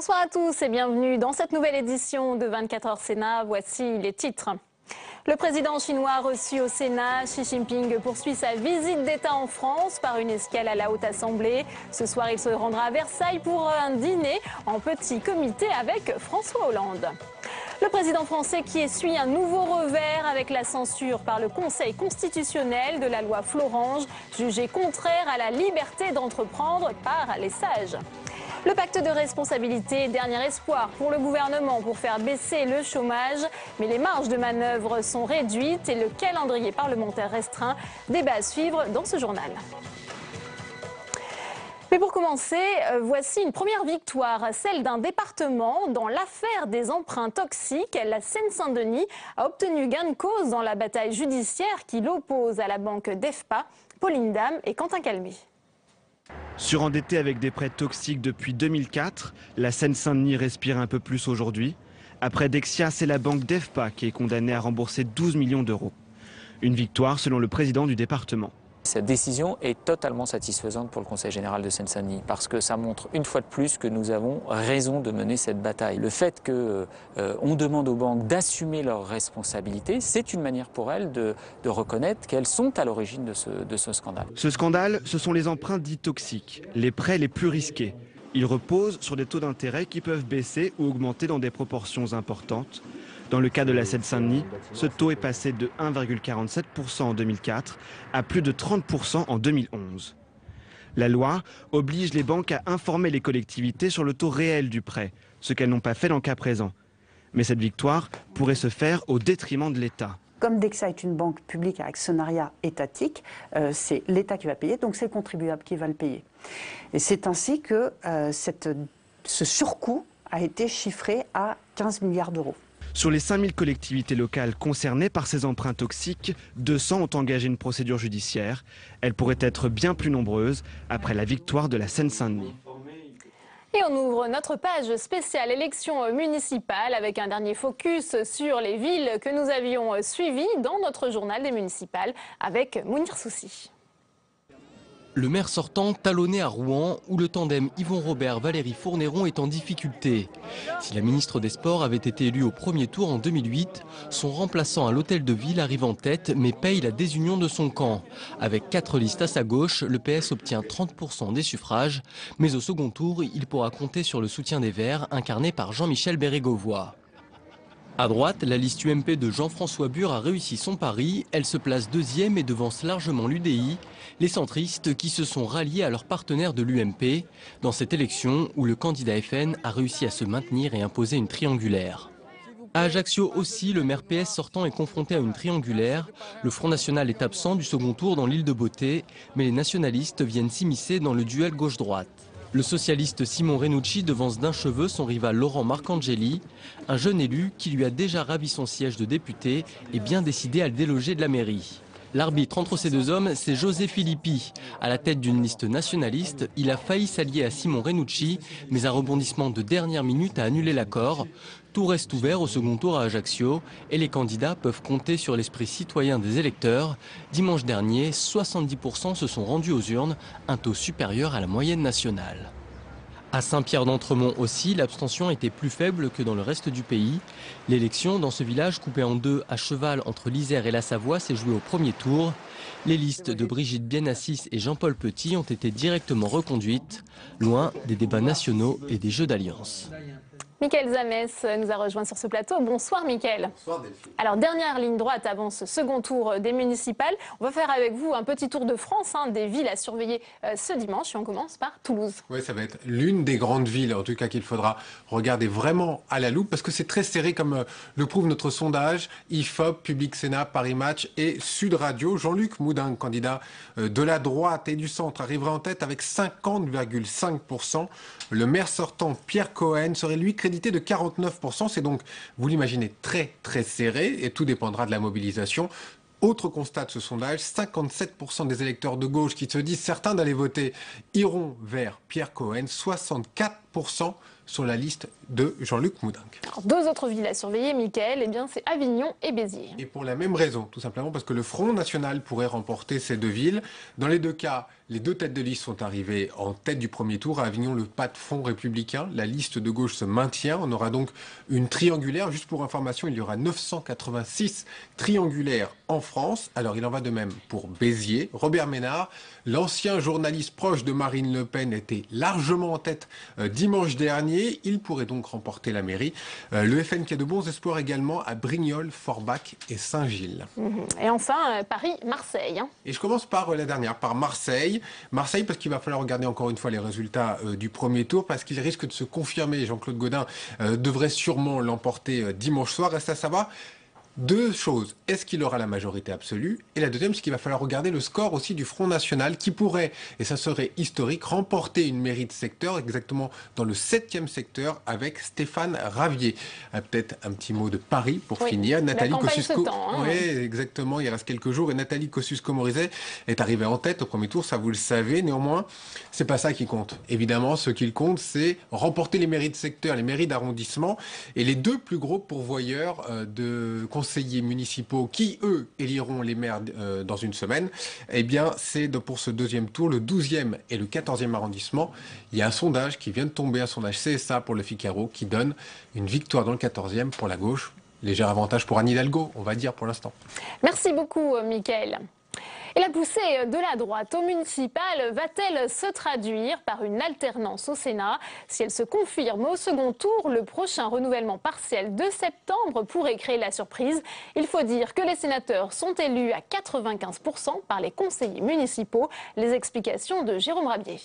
Bonsoir à tous et bienvenue dans cette nouvelle édition de 24 heures Sénat. Voici les titres. Le président chinois reçu au Sénat, Xi Jinping poursuit sa visite d'État en France par une escale à la Haute Assemblée. Ce soir, il se rendra à Versailles pour un dîner en petit comité avec François Hollande. Le président français qui essuie un nouveau revers avec la censure par le Conseil constitutionnel de la loi Florange, jugée contraire à la liberté d'entreprendre par les sages. Le pacte de responsabilité, dernier espoir pour le gouvernement pour faire baisser le chômage. Mais les marges de manœuvre sont réduites et le calendrier parlementaire restreint. Débat à suivre dans ce journal. Mais pour commencer, voici une première victoire, celle d'un département dans l'affaire des emprunts toxiques. La Seine-Saint-Denis a obtenu gain de cause dans la bataille judiciaire qui l'oppose à la banque DEFPA. Pauline Dame et Quentin Calmé. Surendettée avec des prêts toxiques depuis 2004, la Seine-Saint-Denis respire un peu plus aujourd'hui. Après Dexia, c'est la banque DEFPA qui est condamnée à rembourser 12 millions d'euros. Une victoire selon le président du département. Cette décision est totalement satisfaisante pour le Conseil général de Seine-Saint-Denis parce que ça montre une fois de plus que nous avons raison de mener cette bataille. Le fait qu'on demande aux banques d'assumer leurs responsabilités, c'est une manière pour elles de reconnaître qu'elles sont à l'origine de ce scandale. Ce scandale, ce sont les emprunts dits toxiques, les prêts les plus risqués. Ils reposent sur des taux d'intérêt qui peuvent baisser ou augmenter dans des proportions importantes. Dans le cas de la Seine-Saint-Denis, ce taux est passé de 1,47% en 2004 à plus de 30% en 2011. La loi oblige les banques à informer les collectivités sur le taux réel du prêt, ce qu'elles n'ont pas fait dans le cas présent. Mais cette victoire pourrait se faire au détriment de l'État. Comme Dexia est une banque publique à actionnariat étatique, c'est l'État qui va payer, donc c'est le contribuable qui va le payer. Et c'est ainsi que ce surcoût a été chiffré à 15 milliards d'euros. Sur les 5000 collectivités locales concernées par ces emprunts toxiques, 200 ont engagé une procédure judiciaire. Elle pourrait être bien plus nombreuse après la victoire de la Seine-Saint-Denis. Et on ouvre notre page spéciale élections municipales avec un dernier focus sur les villes que nous avions suivies dans notre journal des municipales avec Mounir Soussi. Le maire sortant talonné à Rouen, où le tandem Yvon Robert-Valérie Fournéron est en difficulté. Si la ministre des Sports avait été élue au premier tour en 2008, son remplaçant à l'hôtel de ville arrive en tête mais paye la désunion de son camp. Avec 4 listes à sa gauche, le PS obtient 30% des suffrages, mais au second tour, il pourra compter sur le soutien des Verts, incarné par Jean-Michel Bérégovoy. À droite, la liste UMP de Jean-François Bure a réussi son pari. Elle se place deuxième et devance largement l'UDI, les centristes qui se sont ralliés à leurs partenaires de l'UMP dans cette élection où le candidat FN a réussi à se maintenir et imposer une triangulaire. À Ajaccio aussi, le maire PS sortant est confronté à une triangulaire. Le Front National est absent du second tour dans l'île de Beauté, mais les nationalistes viennent s'immiscer dans le duel gauche-droite. Le socialiste Simon Renucci devance d'un cheveu son rival Laurent Marcangeli, un jeune élu qui lui a déjà ravi son siège de député et bien décidé à le déloger de la mairie. L'arbitre entre ces deux hommes, c'est José Filippi. À la tête d'une liste nationaliste, il a failli s'allier à Simon Renucci, mais un rebondissement de dernière minute a annulé l'accord. Tout reste ouvert au second tour à Ajaccio et les candidats peuvent compter sur l'esprit citoyen des électeurs. Dimanche dernier, 70% se sont rendus aux urnes, un taux supérieur à la moyenne nationale. À Saint-Pierre-d'Entremont aussi, l'abstention était plus faible que dans le reste du pays. L'élection dans ce village coupé en deux à cheval entre l'Isère et la Savoie s'est jouée au premier tour. Les listes de Brigitte Bienassis et Jean-Paul Petit ont été directement reconduites, loin des débats nationaux et des jeux d'alliance. Mickaël Zamès nous a rejoint sur ce plateau. Bonsoir Mickaël. Bonsoir Delphine. Alors dernière ligne droite avant ce second tour des municipales. On va faire avec vous un petit tour de France, des villes à surveiller ce dimanche et on commence par Toulouse. Oui, ça va être l'une des grandes villes, en tout cas qu'il faudra regarder vraiment à la loupe parce que c'est très serré comme le prouve notre sondage. IFOP, Public Sénat, Paris Match et Sud Radio. Jean-Luc Moudin, candidat de la droite et du centre, arrivera en tête avec 50,5%. Le maire sortant, Pierre Cohen, serait lui crédité de 49%. C'est donc, vous l'imaginez, très très serré et tout dépendra de la mobilisation. Autre constat de ce sondage, 57% des électeurs de gauche qui se disent certains d'aller voter iront vers Pierre Cohen, 64% sur la liste de Jean-Luc Moudenc. Deux autres villes à surveiller, Mickaël, eh bien c'est Avignon et Béziers. Et pour la même raison, tout simplement parce que le Front National pourrait remporter ces deux villes. Dans les deux cas, les deux têtes de liste sont arrivées en tête du premier tour. À Avignon, le pas de fond républicain, la liste de gauche se maintient. On aura donc une triangulaire. Juste pour information, il y aura 986 triangulaires en France. Alors il en va de même pour Béziers. Robert Ménard, l'ancien journaliste proche de Marine Le Pen, était largement en tête dimanche dernier. Il pourrait donc remporter la mairie. Le FN qui a de bons espoirs également à Brignoles, Forbach et Saint-Gilles. Et enfin, Paris-Marseille. Et je commence par la dernière, par Marseille. Marseille parce qu'il va falloir regarder encore une fois les résultats du premier tour parce qu'il risque de se confirmer. Jean-Claude Gaudin devrait sûrement l'emporter dimanche soir. Reste à savoir deux choses. Est-ce qu'il aura la majorité absolue? Et la deuxième, c'est qu'il va falloir regarder le score aussi du Front National qui pourrait, et ça serait historique, remporter une mairie de secteur, exactement dans le 7e secteur avec Stéphane Ravier. Peut-être un petit mot de Paris pour finir. Nathalie Kosciusko. Oui, exactement. Il reste quelques jours et Nathalie Kosciusko-Morizet est arrivée en tête au premier tour, ça vous le savez. Néanmoins, c'est pas ça qui compte. Évidemment, ce qui compte, c'est remporter les mairies de secteur, les mairies d'arrondissement et les deux plus gros pourvoyeurs de conseillers municipaux qui, eux, éliront les maires dans une semaine, eh bien, c'est pour ce deuxième tour, le 12e et le 14e arrondissement. Il y a un sondage qui vient de tomber, un sondage CSA pour le Figaro, qui donne une victoire dans le 14e pour la gauche. Léger avantage pour Anne Hidalgo, on va dire pour l'instant. Merci beaucoup, Mickaël. Et la poussée de la droite au municipal va-t-elle se traduire par une alternance au Sénat? Si elle se confirme au second tour, le prochain renouvellement partiel de septembre pourrait créer la surprise. Il faut dire que les sénateurs sont élus à 95% par les conseillers municipaux. Les explications de Jérôme Rabier.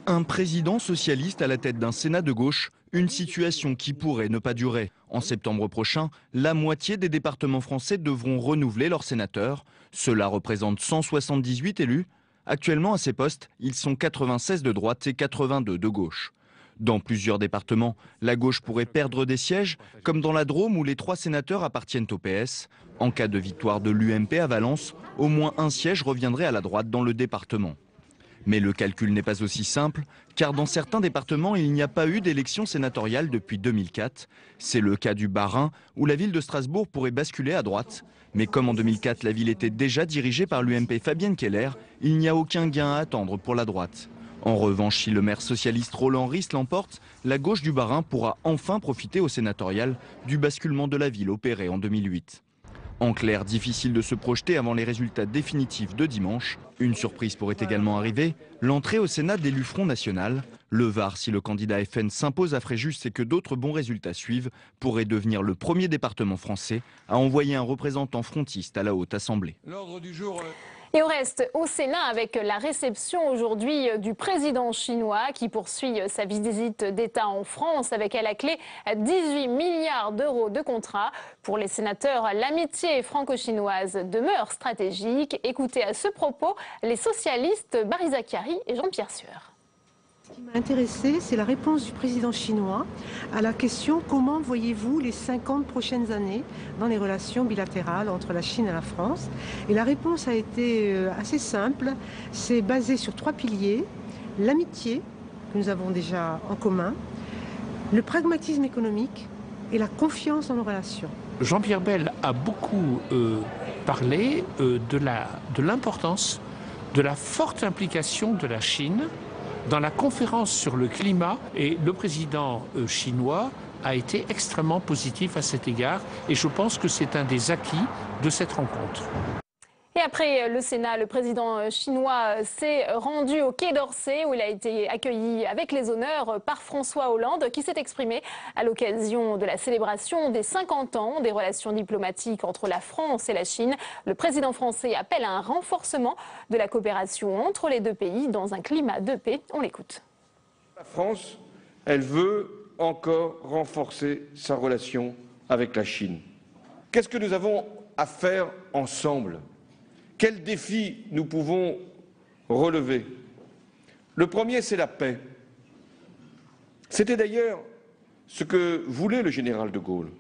Un président socialiste à la tête d'un Sénat de gauche, une situation qui pourrait ne pas durer. En septembre prochain, la moitié des départements français devront renouveler leurs sénateurs. Cela représente 178 élus. Actuellement, à ces postes, ils sont 96 de droite et 82 de gauche. Dans plusieurs départements, la gauche pourrait perdre des sièges, comme dans la Drôme où les 3 sénateurs appartiennent au PS. En cas de victoire de l'UMP à Valence, au moins un siège reviendrait à la droite dans le département. Mais le calcul n'est pas aussi simple, car dans certains départements, il n'y a pas eu d'élection sénatoriale depuis 2004. C'est le cas du Bas-Rhin, où la ville de Strasbourg pourrait basculer à droite. Mais comme en 2004, la ville était déjà dirigée par l'UMP Fabienne Keller, il n'y a aucun gain à attendre pour la droite. En revanche, si le maire socialiste Roland Ries l'emporte, la gauche du Bas-Rhin pourra enfin profiter au sénatorial du basculement de la ville opéré en 2008. En clair, difficile de se projeter avant les résultats définitifs de dimanche. Une surprise pourrait également arriver, l'entrée au Sénat d'élus Front National. Le Var, si le candidat FN s'impose à Fréjus et que d'autres bons résultats suivent, pourrait devenir le premier département français à envoyer un représentant frontiste à la Haute Assemblée. L'ordre du jour... Et on reste au Sénat avec la réception aujourd'hui du président chinois qui poursuit sa visite d'État en France avec à la clé 18 milliards d'euros de contrats. Pour les sénateurs, l'amitié franco-chinoise demeure stratégique. Écoutez à ce propos les socialistes Barry Zacharie et Jean-Pierre Sueur. Ce qui m'a intéressé, c'est la réponse du président chinois à la question « Comment voyez-vous les 50 prochaines années dans les relations bilatérales entre la Chine et la France ?» Et la réponse a été assez simple, c'est basé sur 3 piliers, l'amitié que nous avons déjà en commun, le pragmatisme économique et la confiance dans nos relations. Jean-Pierre Bel a beaucoup parlé de l'importance de la forte implication de la Chine dans la conférence sur le climat, et le président chinois a été extrêmement positif à cet égard et je pense que c'est un des acquis de cette rencontre. Et après le Sénat, le président chinois s'est rendu au Quai d'Orsay où il a été accueilli avec les honneurs par François Hollande qui s'est exprimé à l'occasion de la célébration des 50 ans des relations diplomatiques entre la France et la Chine. Le président français appelle à un renforcement de la coopération entre les deux pays dans un climat de paix. On l'écoute. La France, elle veut encore renforcer sa relation avec la Chine. Qu'est-ce que nous avons à faire ensemble ? Quels défis nous pouvons relever? Le premier, c'est la paix. C'était d'ailleurs ce que voulait le général de Gaulle,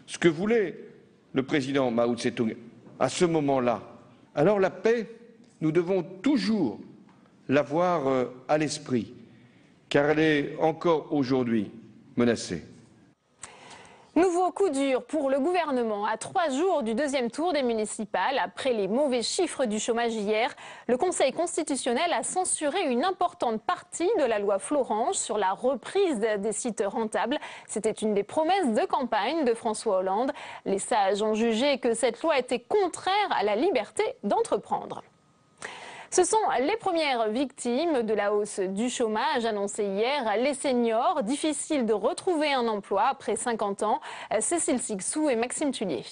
ce que voulait le président Mao Tse-tung à ce moment-là. Alors la paix, nous devons toujours l'avoir à l'esprit. car elle est encore aujourd'hui menacée. Nouveau coup dur pour le gouvernement. À 3 jours du deuxième tour des municipales, après les mauvais chiffres du chômage hier, le Conseil constitutionnel a censuré une importante partie de la loi Florange sur la reprise des sites rentables. C'était une des promesses de campagne de François Hollande. Les sages ont jugé que cette loi était contraire à la liberté d'entreprendre. Ce sont les premières victimes de la hausse du chômage annoncée hier. Les seniors, difficile de retrouver un emploi après 50 ans. Cécile Sixou et Maxime Tullier.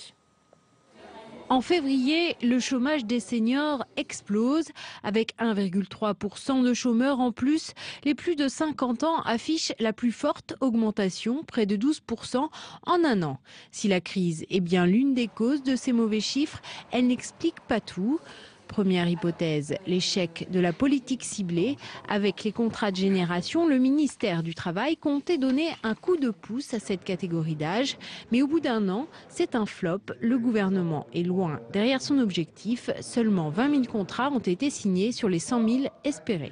En février, le chômage des seniors explose. Avec 1,3% de chômeurs en plus, les plus de 50 ans affichent la plus forte augmentation, près de 12% en un an. Si la crise est bien l'une des causes de ces mauvais chiffres, elle n'explique pas tout. Première hypothèse, l'échec de la politique ciblée. Avec les contrats de génération, le ministère du Travail comptait donner un coup de pouce à cette catégorie d'âge. Mais au bout d'un an, c'est un flop. Le gouvernement est loin derrière son objectif. Seulement 20 000 contrats ont été signés sur les 100 000 espérés.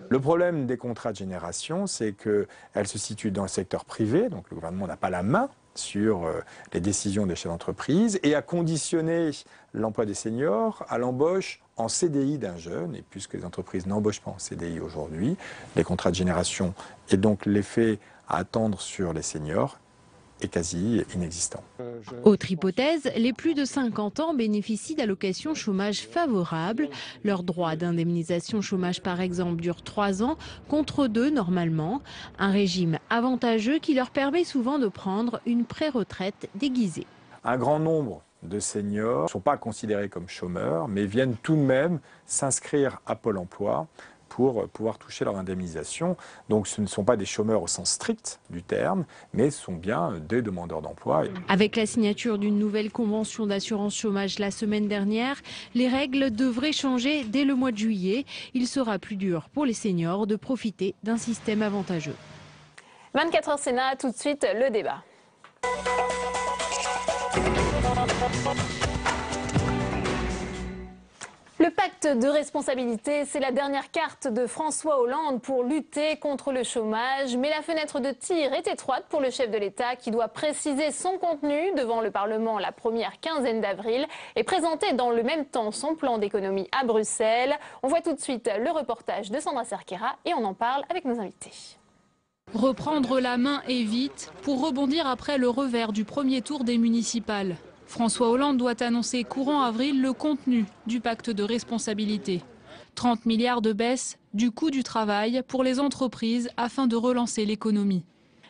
Le problème des contrats de génération, c'est qu'elles se situent dans le secteur privé, donc le gouvernement n'a pas la main sur les décisions des chefs d'entreprise et a conditionné l'emploi des seniors à l'embauche en CDI d'un jeune. Et puisque les entreprises n'embauchent pas en CDI aujourd'hui, les contrats de génération et donc l'effet à attendre sur les seniors est quasi inexistant. Autre hypothèse, les plus de 50 ans bénéficient d'allocations chômage favorables. Leur droit d'indemnisation chômage, par exemple, dure 3 ans contre 2 normalement. Un régime avantageux qui leur permet souvent de prendre une pré-retraite déguisée. Un grand nombre de seniors ne sont pas considérés comme chômeurs, mais viennent tout de même s'inscrire à Pôle emploi pour pouvoir toucher leur indemnisation. Donc ce ne sont pas des chômeurs au sens strict du terme, mais ce sont bien des demandeurs d'emploi. Avec la signature d'une nouvelle convention d'assurance chômage la semaine dernière, les règles devraient changer dès le mois de juillet. Il sera plus dur pour les seniors de profiter d'un système avantageux. 24h Sénat, tout de suite le débat. Le pacte de responsabilité, c'est la dernière carte de François Hollande pour lutter contre le chômage. Mais la fenêtre de tir est étroite pour le chef de l'État qui doit préciser son contenu devant le Parlement la première quinzaine d'avril et présenter dans le même temps son plan d'économie à Bruxelles. On voit tout de suite le reportage de Sandra Cerquera et on en parle avec nos invités. Reprendre la main et vite pour rebondir après le revers du premier tour des municipales. François Hollande doit annoncer courant avril le contenu du pacte de responsabilité. 30 milliards de baisse du coût du travail pour les entreprises afin de relancer l'économie.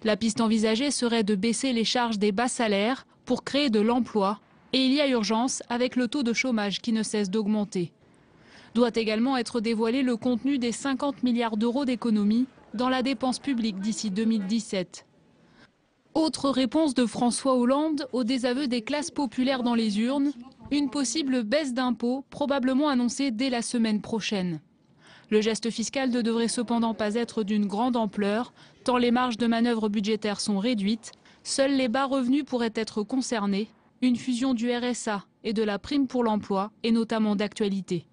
La piste envisagée serait de baisser les charges des bas salaires pour créer de l'emploi. Et il y a urgence avec le taux de chômage qui ne cesse d'augmenter. Doit également être dévoilé le contenu des 50 milliards d'euros d'économies dans la dépense publique d'ici 2017. Autre réponse de François Hollande au désaveu des classes populaires dans les urnes, une possible baisse d'impôts probablement annoncée dès la semaine prochaine. Le geste fiscal ne devrait cependant pas être d'une grande ampleur, tant les marges de manœuvre budgétaires sont réduites. Seuls les bas revenus pourraient être concernés. Une fusion du RSA et de la prime pour l'emploi est notamment d'actualité.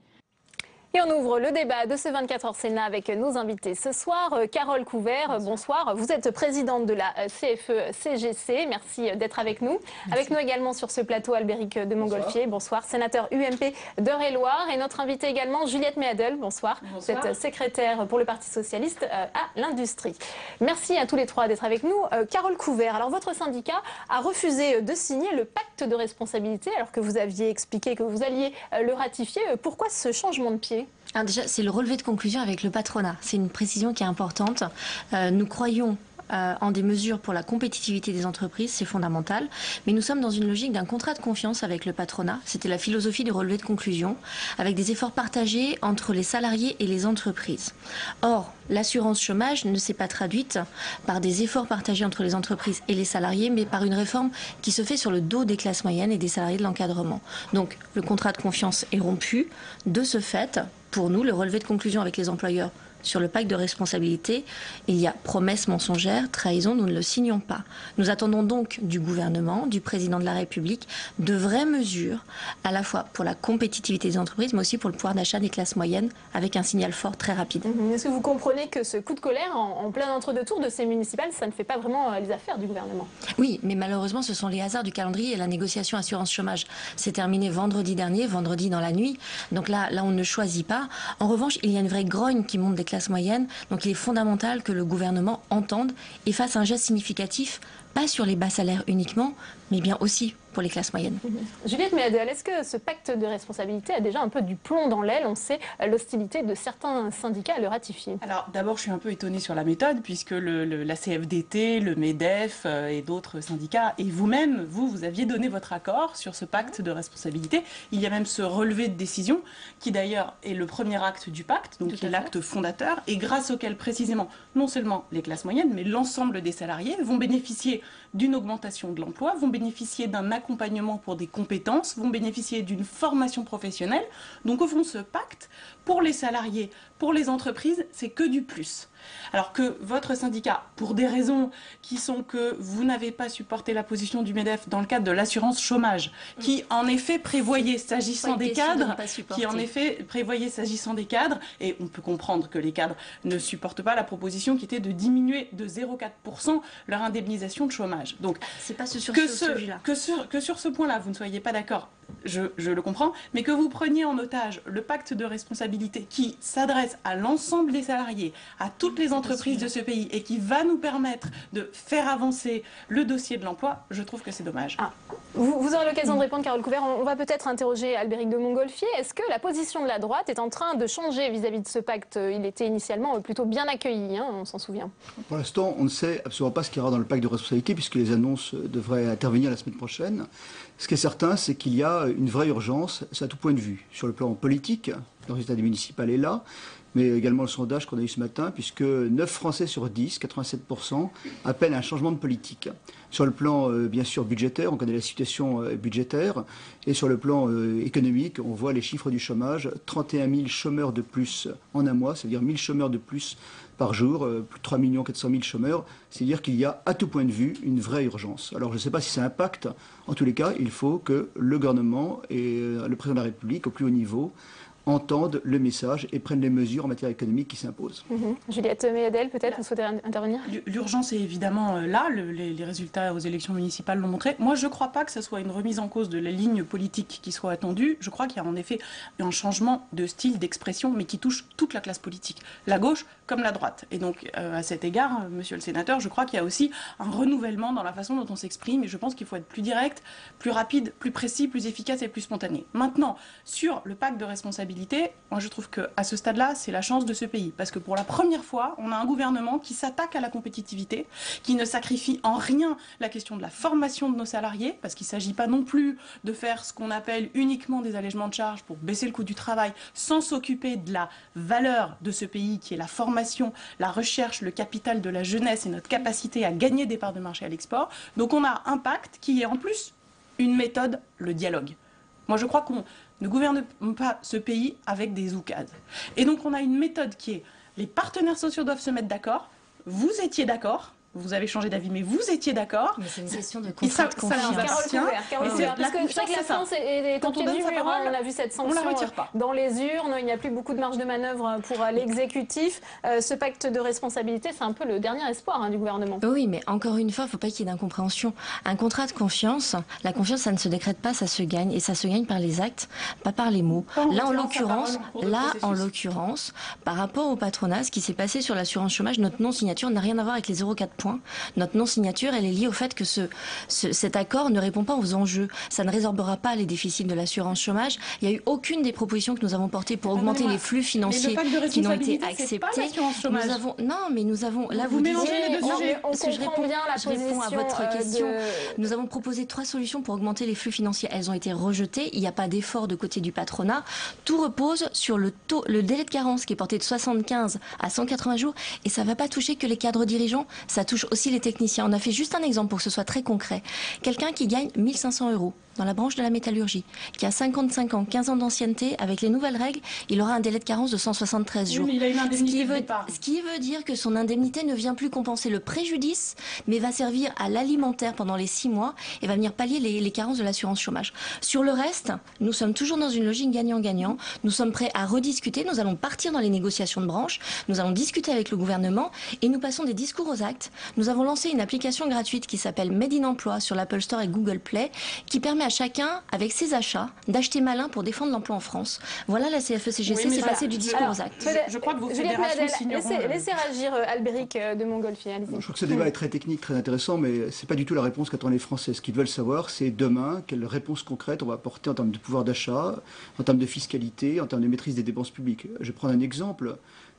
Et on ouvre le débat de ce 24h Sénat avec nos invités ce soir. Carole Couvert, bonsoir. Vous êtes présidente de la CFE-CGC. Merci d'être avec nous. Merci. Avec nous également sur ce plateau, Albéric de Montgolfier. Bonsoir. Sénateur UMP d'Eure-et-Loir. Et notre invitée également, Juliette Méadel. Bonsoir. Vous êtes secrétaire pour le Parti Socialiste à l'Industrie. Merci à tous les trois d'être avec nous. Carole Couvert, alors votre syndicat a refusé de signer le pacte de responsabilité alors que vous aviez expliqué que vous alliez le ratifier. Pourquoi ce changement de pied ? Alors déjà, c'est le relevé de conclusion avec le patronat. C'est une précision qui est importante. Nous croyons en des mesures pour la compétitivité des entreprises, c'est fondamental. Mais nous sommes dans une logique d'un contrat de confiance avec le patronat. C'était la philosophie du relevé de conclusion, avec des efforts partagés entre les salariés et les entreprises. Or, l'assurance chômage ne s'est pas traduite par des efforts partagés entre les entreprises et les salariés, mais par une réforme qui se fait sur le dos des classes moyennes et des salariés de l'encadrement. Donc, le contrat de confiance est rompu. De ce fait, pour nous, le relevé de conclusion avec les employeurs sur le pacte de responsabilité, il y a promesse mensongère, trahison, nous ne le signons pas. Nous attendons donc du gouvernement, du président de la République, de vraies mesures, à la fois pour la compétitivité des entreprises, mais aussi pour le pouvoir d'achat des classes moyennes, avec un signal fort très rapide. Est-ce que vous comprenez que ce coup de colère en plein entre-deux-tours de ces municipales, ça ne fait pas vraiment les affaires du gouvernement? Oui, mais malheureusement, ce sont les hasards du calendrier et la négociation assurance chômage. C'est terminé vendredi dernier, vendredi dans la nuit. Donc là, on ne choisit pas. En revanche, il y a une vraie grogne qui monte des classes moyennes. Donc il est fondamental que le gouvernement entende et fasse un geste significatif, pas sur les bas salaires uniquement, mais bien aussi pour les classes moyennes. Juliette Méadel, est-ce que ce pacte de responsabilité a déjà un peu du plomb dans l'aile? On sait l'hostilité de certains syndicats à le ratifier. Alors d'abord, je suis un peu étonnée sur la méthode, puisque la CFDT, le MEDEF et d'autres syndicats, et vous-même, vous aviez donné votre accord sur ce pacte de responsabilité. Il y a même ce relevé de décision, qui d'ailleurs est le premier acte du pacte, donc qui est l'acte fondateur, et grâce auquel précisément, non seulement les classes moyennes, mais l'ensemble des salariés vont bénéficier d'une augmentation de l'emploi, vont bénéficier d'un accompagnement pour des compétences, vont bénéficier d'une formation professionnelle. Donc au fond, ce pacte, pour les salariés, pour les entreprises, c'est que du plus. Alors que votre syndicat, pour des raisons qui sont que vous n'avez pas supporté la position du MEDEF dans le cadre de l'assurance chômage, qui en effet prévoyait s'agissant des cadres, et on peut comprendre que les cadres ne supportent pas la proposition qui était de diminuer de 0,4% leur indemnisation de chômage. Donc c'est pas sur ce point-là, vous ne soyez pas d'accord, je le comprends, mais que vous preniez en otage le pacte de responsabilité qui s'adresse à l'ensemble des salariés, à toutes les entreprises de ce pays et qui va nous permettre de faire avancer le dossier de l'emploi, je trouve que c'est dommage. Vous aurez l'occasion de répondre, Carole Couvert. On va peut-être interroger Albéric de Montgolfier. Est-ce que la position de la droite est en train de changer vis-à-vis de ce pacte? Il était initialement plutôt bien accueilli, hein, on s'en souvient. Pour l'instant, on ne sait absolument pas ce qu'il y aura dans le pacte de responsabilité puisque les annonces devraient intervenir la semaine prochaine. Ce qui est certain, c'est qu'il y a une vraie urgence, c'est à tout point de vue. Sur le plan politique, le résultat des municipales est là, mais également le sondage qu'on a eu ce matin, puisque 9 Français sur 10, 87%, appellent à un changement de politique. Sur le plan, bien sûr, budgétaire, on connaît la situation budgétaire, et sur le plan économique, on voit les chiffres du chômage, 31 000 chômeurs de plus en un mois, c'est-à-dire 1000 chômeurs de plus par jour, plus de 3 400 000 chômeurs, c'est-à-dire qu'il y a, à tout point de vue, une vraie urgence. Alors je ne sais pas si ça impacte, en tous les cas, il faut que le gouvernement et le président de la République, au plus haut niveau, entendent le message et prennent les mesures en matière économique qui s'imposent. Juliette Méadel, peut-être, vous souhaitez intervenir? L'urgence est évidemment là, les résultats aux élections municipales l'ont montré. Moi, je ne crois pas que ce soit une remise en cause de la ligne politique qui soit attendue. Je crois qu'il y a en effet un changement de style, d'expression, mais qui touche toute la classe politique, la gauche comme la droite. Et donc, à cet égard, monsieur le sénateur, je crois qu'il y a aussi un renouvellement dans la façon dont on s'exprime, et je pense qu'il faut être plus direct, plus rapide, plus précis, plus efficace et plus spontané. Maintenant, sur le pacte de responsabilité, moi je trouve qu'à ce stade-là, c'est la chance de ce pays. Parce que pour la première fois, on a un gouvernement qui s'attaque à la compétitivité, qui ne sacrifie en rien la question de la formation de nos salariés, parce qu'il ne s'agit pas non plus de faire ce qu'on appelle uniquement des allègements de charges pour baisser le coût du travail, sans s'occuper de la valeur de ce pays, qui est la formation, la recherche, le capital de la jeunesse et notre capacité à gagner des parts de marché à l'export. Donc on a un pacte qui est en plus une méthode, le dialogue. Moi je crois qu'on ne gouverne pas ce pays avec des oukades. Et donc on a une méthode qui est, les partenaires sociaux doivent se mettre d'accord, vous étiez d'accord, vous avez changé d'avis, mais vous étiez d'accord. Mais c'est une question de contrat de confiance. Parce que c'est vrai que la France est au pied du mur. On a vu cette sanction dans les urnes. Il n'y a plus beaucoup de marge de manœuvre pour l'exécutif. Ce pacte de responsabilité, c'est un peu le dernier espoir du gouvernement. Oui, mais encore une fois, il ne faut pas qu'il y ait d'incompréhension. Un contrat de confiance, la confiance, ça ne se décrète pas, ça se gagne. Et ça se gagne par les actes, pas par les mots. Là, en l'occurrence, par rapport au patronat, ce qui s'est passé sur l'assurance chômage, notre non-signature n'a rien à voir avec les 0,4 points. Notre non-signature, elle est liée au fait que cet accord ne répond pas aux enjeux. Ça ne résorbera pas les déficits de l'assurance chômage. Il n'y a eu aucune des propositions que nous avons portées pour augmenter les flux financiers qui n'ont été acceptés. Nous avons, là vous disiez, je réponds à votre question. Nous avons proposé 3 solutions pour augmenter les flux financiers. Elles ont été rejetées. Il n'y a pas d'effort de côté du patronat. Tout repose sur le délai de carence qui est porté de 75 à 180 jours. Et ça ne va pas toucher que les cadres dirigeants. Ça touche aussi les techniciens. On a fait juste un exemple pour que ce soit très concret. Quelqu'un qui gagne 1 500 €. dans la branche de la métallurgie, qui a 55 ans, 15 ans d'ancienneté, avec les nouvelles règles, il aura un délai de carence de 173 jours. Oui, mais il a une indemnité de départ. Ce qui veut dire que son indemnité ne vient plus compenser le préjudice, mais va servir à l'alimentaire pendant les 6 mois et va venir pallier les carences de l'assurance chômage. Sur le reste, nous sommes toujours dans une logique gagnant-gagnant. Nous sommes prêts à rediscuter. Nous allons partir dans les négociations de branche. Nous allons discuter avec le gouvernement et nous passons des discours aux actes. Nous avons lancé une application gratuite qui s'appelle Made in Emploi sur l'Apple Store et Google Play, qui permet à chacun, avec ses achats, d'acheter malin pour défendre l'emploi en France. Voilà, la CFE-CGC, Oui, c'est passer du discours aux actes. Je crois que vos Juliette fédérations Méadel, signeront... laissez réagir Albéric de Montgolfier. Je trouve que ce débat est très technique, très intéressant, mais ce n'est pas du tout la réponse qu'attendent les Français. Ce qu'ils veulent savoir, c'est demain, quelle réponse concrète on va apporter en termes de pouvoir d'achat, en termes de fiscalité, en termes de maîtrise des dépenses publiques. Je vais prendre un exemple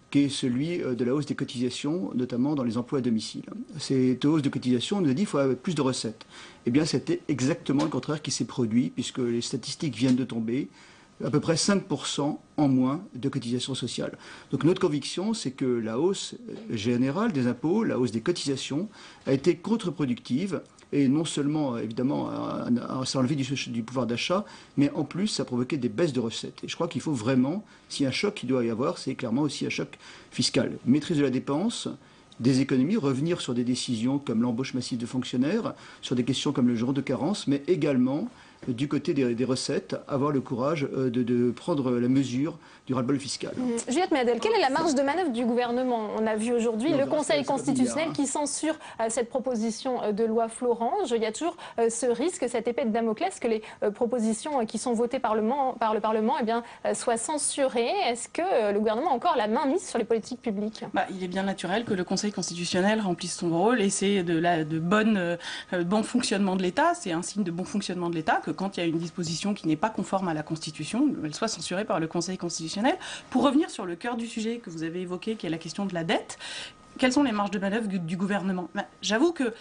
qui est celui de la hausse des cotisations, notamment dans les emplois à domicile. Cette hausse de cotisations, on nous a dit qu'il faut plus de recettes. Eh bien, c'était exactement le contraire qui s'est produit, puisque les statistiques viennent de tomber. À peu près 5% en moins de cotisations sociales. Donc notre conviction, c'est que la hausse générale des impôts, la hausse des cotisations, a été contre-productive. Et non seulement, évidemment, ça a enlevé du pouvoir d'achat, mais en plus, ça a provoqué des baisses de recettes. Et je crois qu'il faut vraiment, s'il y a un choc qu'il doit y avoir, c'est clairement aussi un choc fiscal. Maîtrise de la dépense, des économies, revenir sur des décisions comme l'embauche massive de fonctionnaires, sur des questions comme le jour de carence, mais également, du côté des recettes, avoir le courage de prendre la mesure du ras-le-bol fiscal. Juliette Méadel, quelle est la marge de manœuvre du gouvernement? On a vu aujourd'hui le Conseil constitutionnel qui censure cette proposition de loi Florange. Il y a toujours ce risque, cette épée de Damoclès, que les propositions qui sont votées par le Parlement soient censurées. Est-ce que le gouvernement a encore la main mise sur les politiques publiques? Il est bien naturel que le Conseil constitutionnel remplisse son rôle et c'est de bon fonctionnement de l'État. C'est un signe de bon fonctionnement de l'État que quand il y a une disposition qui n'est pas conforme à la Constitution, elle soit censurée par le Conseil constitutionnel. Pour revenir sur le cœur du sujet que vous avez évoqué, qui est la question de la dette, quelles sont les marges de manœuvre du gouvernement? J'avoue que,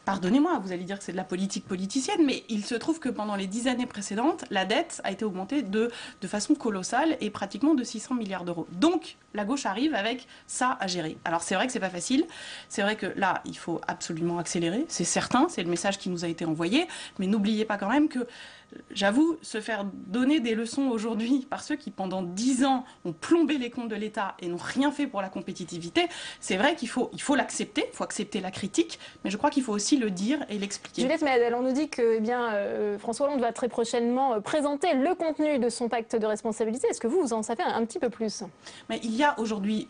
pardonnez-moi, vous allez dire que c'est de la politique politicienne, mais il se trouve que pendant les 10 années précédentes, la dette a été augmentée de façon colossale et pratiquement de 600 milliards d'euros. Donc, la gauche arrive avec ça à gérer. Alors, c'est vrai que c'est pas facile. C'est vrai que là, il faut absolument accélérer. C'est certain, c'est le message qui nous a été envoyé. Mais n'oubliez pas quand même que, j'avoue, se faire donner des leçons aujourd'hui par ceux qui, pendant 10 ans, ont plombé les comptes de l'État et n'ont rien fait pour la compétitivité, c'est vrai qu'il faut l'accepter, il faut accepter la critique, mais je crois qu'il faut aussi le dire et l'expliquer. Juliette Méadel, on nous dit que François Hollande va très prochainement présenter le contenu de son pacte de responsabilité. Est-ce que vous en savez un petit peu plus? Mais il y a aujourd'hui,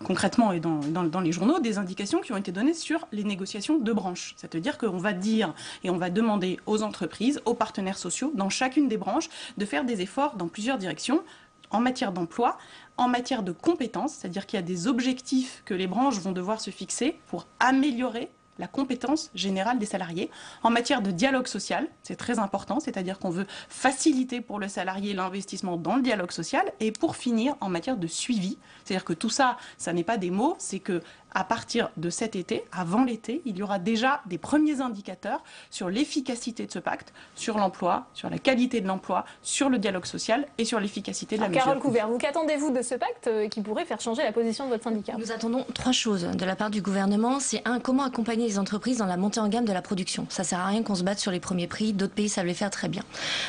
concrètement et dans les journaux, des indications qui ont été données sur les négociations de branche. C'est-à-dire qu'on va dire et on va demander aux entreprises, aux partenaires sociaux, dans chacune des branches, de faire des efforts dans plusieurs directions, en matière d'emploi, en matière de compétences, c'est-à-dire qu'il y a des objectifs que les branches vont devoir se fixer pour améliorer la compétence générale des salariés. En matière de dialogue social, c'est très important, c'est-à-dire qu'on veut faciliter pour le salarié l'investissement dans le dialogue social. Et pour finir, en matière de suivi, c'est-à-dire que tout ça, ça n'est pas des mots, c'est que à partir de cet été, avant l'été, il y aura déjà des premiers indicateurs sur l'efficacité de ce pacte, sur l'emploi, sur la qualité de l'emploi, sur le dialogue social et sur l'efficacité de la mesure. Carole Couvert, vous qu'attendez-vous de ce pacte qui pourrait faire changer la position de votre syndicat? Nous attendons 3 choses de la part du gouvernement. C'est 1, comment accompagner les entreprises dans la montée en gamme de la production. Ça sert à rien qu'on se batte sur les premiers prix, d'autres pays savent les faire très bien.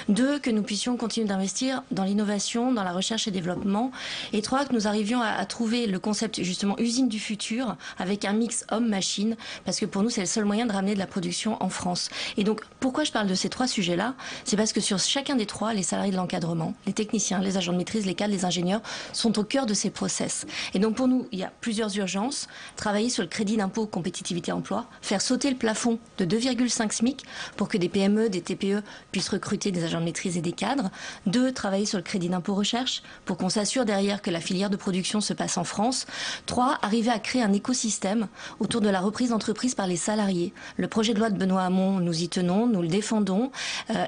2, que nous puissions continuer d'investir dans l'innovation, dans la recherche et développement. Et 3, que nous arrivions à trouver le concept justement usine du futur avec un mix homme-machine, parce que pour nous c'est le seul moyen de ramener de la production en France. Et donc pourquoi je parle de ces 3 sujets-là? C'est parce que sur chacun des 3, les salariés de l'encadrement, les techniciens, les agents de maîtrise, les cadres, les ingénieurs sont au cœur de ces process. Et donc pour nous, il y a plusieurs urgences. Travailler sur le crédit d'impôt compétitivité emploi, faire sauter le plafond de 2,5 SMIC pour que des PME, des TPE puissent recruter des agents de maîtrise et des cadres. 2, travailler sur le crédit d'impôt recherche pour qu'on s'assure derrière que la filière de production se passe en France. 3, arriver à créer un écosystème autour de la reprise d'entreprise par les salariés. Le projet de loi de Benoît Hamon, nous y tenons, nous le défendons.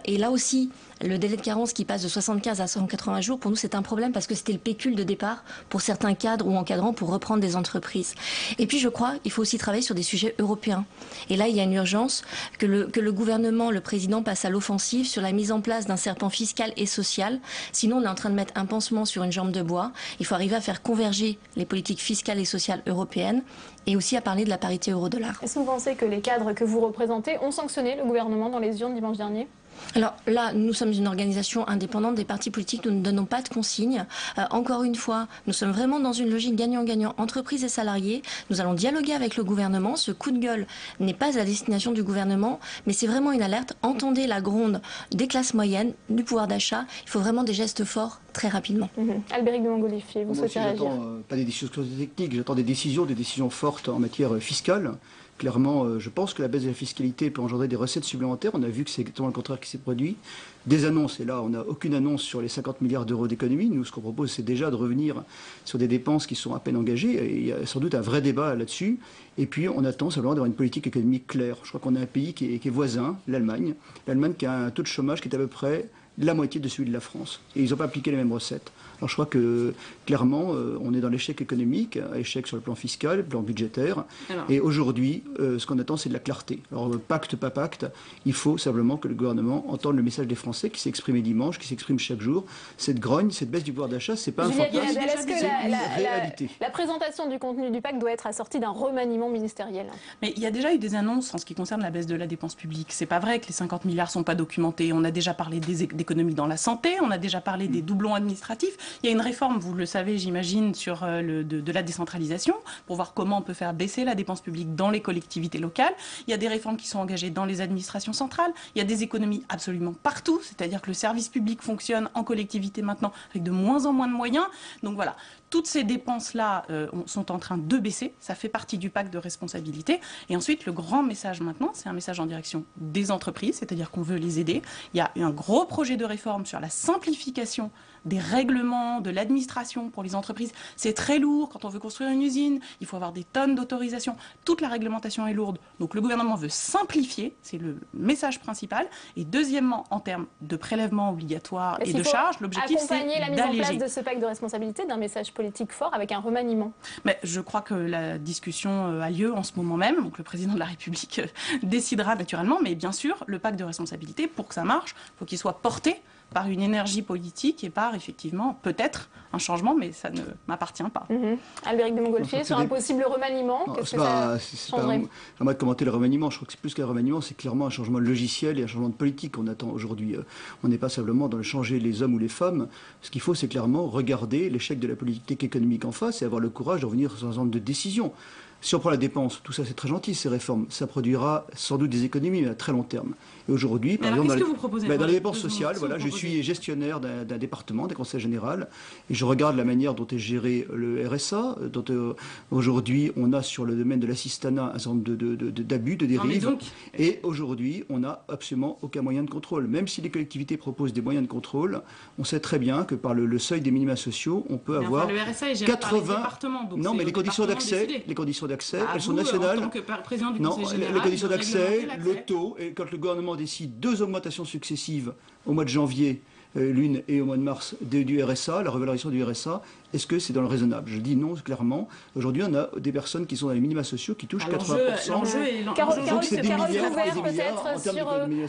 Et là aussi, le délai de carence qui passe de 75 à 180 jours, pour nous c'est un problème parce que c'était le pécule de départ pour certains cadres ou encadrants pour reprendre des entreprises. Et puis je crois qu'il faut aussi travailler sur des sujets européens. Et là il y a une urgence que le gouvernement, le président passe à l'offensive sur la mise en place d'un serpent fiscal et social. Sinon on est en train de mettre un pansement sur une jambe de bois. Il faut arriver à faire converger les politiques fiscales et sociales européennes et aussi à parler de la parité euro-dollar. Est-ce que vous pensez que les cadres que vous représentez ont sanctionné le gouvernement dans les urnes dimanche dernier? Alors là, nous sommes une organisation indépendante des partis politiques, nous ne donnons pas de consignes. Encore une fois, nous sommes vraiment dans une logique gagnant-gagnant, entreprises et salariés. Nous allons dialoguer avec le gouvernement. Ce coup de gueule n'est pas à destination du gouvernement, mais c'est vraiment une alerte. Entendez la gronde des classes moyennes, du pouvoir d'achat. Il faut vraiment des gestes forts très rapidement. Albéric de Montgolfier, vous souhaitez réagir? J'attends pas des décisions techniques, j'attends des décisions fortes en matière fiscale. Clairement, je pense que la baisse de la fiscalité peut engendrer des recettes supplémentaires. On a vu que c'est exactement le contraire qui s'est produit. Des annonces, et là, on n'a aucune annonce sur les 50 milliards d'euros d'économie. Nous, ce qu'on propose, c'est déjà de revenir sur des dépenses qui sont à peine engagées. Et il y a sans doute un vrai débat là-dessus. Et puis, on attend simplement d'avoir une politique économique claire. Je crois qu'on a un pays qui est voisin, l'Allemagne. L'Allemagne qui a un taux de chômage qui est à peu près la moitié de celui de la France. Et ils n'ont pas appliqué les mêmes recettes. Alors je crois que clairement, on est dans l'échec économique, échec sur le plan fiscal, le plan budgétaire. Et aujourd'hui, ce qu'on attend, c'est de la clarté. Alors pacte, pas pacte, il faut simplement que le gouvernement entende le message des Français qui s'est exprimé dimanche, qui s'exprime chaque jour. Cette grogne, cette baisse du pouvoir d'achat, c'est pas un fantasme, c'est une réalité. La présentation du contenu du pacte doit être assortie d'un remaniement ministériel. Mais il y a déjà eu des annonces en ce qui concerne la baisse de la dépense publique. C'est pas vrai que les 50 milliards sont pas documentés. On a déjà parlé d'économies dans la santé, on a déjà parlé des doublons administratifs. Il y a une réforme, vous le savez, j'imagine, sur de la décentralisation, pour voir comment on peut faire baisser la dépense publique dans les collectivités locales. Il y a des réformes qui sont engagées dans les administrations centrales. Il y a des économies absolument partout, c'est-à-dire que le service public fonctionne en collectivité maintenant avec de moins en moins de moyens. Donc voilà, toutes ces dépenses-là sont en train de baisser. Ça fait partie du pacte de responsabilité. Et ensuite, le grand message maintenant, c'est un message en direction des entreprises, c'est-à-dire qu'on veut les aider. Il y a un gros projet de réforme sur la simplification des règlements, de l'administration pour les entreprises. C'est très lourd. Quand on veut construire une usine, il faut avoir des tonnes d'autorisation. Toute la réglementation est lourde. Donc le gouvernement veut simplifier, c'est le message principal. Et deuxièmement, en termes de prélèvements obligatoires et de charges, l'objectif c'est d'alléger. Accompagner la mise en place de ce pacte de responsabilité d'un message politique fort avec un remaniement. Mais je crois que la discussion a lieu en ce moment même. Donc le président de la République décidera naturellement. Mais bien sûr, le pacte de responsabilité, pour que ça marche, il faut qu'il soit porté par une énergie politique et par, effectivement, peut-être un changement, mais ça ne m'appartient pas. Albéric de Montgolfier, sur un possible remaniement, qu'est-ce que ça changerait? À moi de commenter le remaniement. Je crois que c'est plus qu'un remaniement, c'est clairement un changement logiciel et un changement de politique qu'on attend aujourd'hui. On n'est pas simplement dans le changer les hommes ou les femmes. Ce qu'il faut, c'est clairement regarder l'échec de la politique économique en face et avoir le courage de revenir sur un certain nombre de décisions. Si on prend la dépense, tout ça c'est très gentil, ces réformes, ça produira sans doute des économies, mais à très long terme. Et aujourd'hui, par exemple, dans les dépenses sociales, voilà, je suis gestionnaire d'un département, d'un conseil général, et je regarde la manière dont est géré le RSA, dont aujourd'hui on a sur le domaine de l'assistanat un certain nombre d'abus, de dérives, et aujourd'hui on n'a absolument aucun moyen de contrôle. Même si les collectivités proposent des moyens de contrôle, on sait très bien que par le seuil des minima sociaux, on peut avoir le RSA est géré 80... par les départements, donc non, mais les conditions d'accès, elles sont nationales. En tant que président du non, Conseil général, les conditions d'accès, le taux, et quand le gouvernement décide 2 augmentations successives au mois de janvier, l'une et au mois de mars du RSA, la revalorisation du RSA, est-ce que c'est dans le raisonnable? Je dis non, clairement. Aujourd'hui, on a des personnes qui sont dans les minima sociaux qui touchent 80%. Carole Couvert, peut-être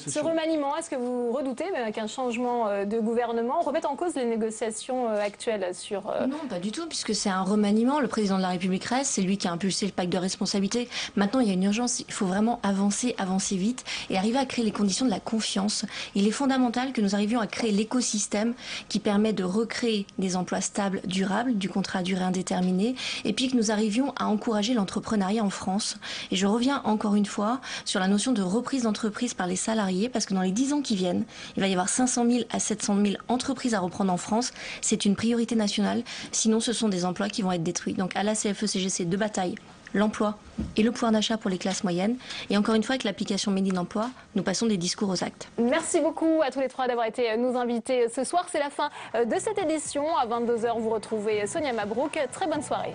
sur ce remaniement, est-ce que vous redoutez qu'un changement de gouvernement remette en cause les négociations actuelles sur... Non, pas du tout, puisque c'est un remaniement. Le président de la République reste, c'est lui qui a impulsé le pacte de responsabilité. Maintenant, il y a une urgence, il faut vraiment avancer vite et arriver à créer les conditions de la confiance. Il est fondamental que nous arrivions à créer l'écosystème qui permet de recréer des emplois stables, durables, du contrat à durée indéterminée, et puis que nous arrivions à encourager l'entrepreneuriat en France. Et je reviens encore une fois sur la notion de reprise d'entreprise par les salariés, parce que dans les 10 ans qui viennent, il va y avoir 500 000 à 700 000 entreprises à reprendre en France. C'est une priorité nationale, sinon ce sont des emplois qui vont être détruits. Donc à la CFE-CGC, 2 batailles, l'emploi et le pouvoir d'achat pour les classes moyennes. Et encore une fois, avec l'application Made in Emploi, nous passons des discours aux actes. Merci beaucoup à tous les 3 d'avoir été nos invités ce soir. C'est la fin de cette édition. À 22h, vous retrouvez Sonia Mabrouk. Très bonne soirée.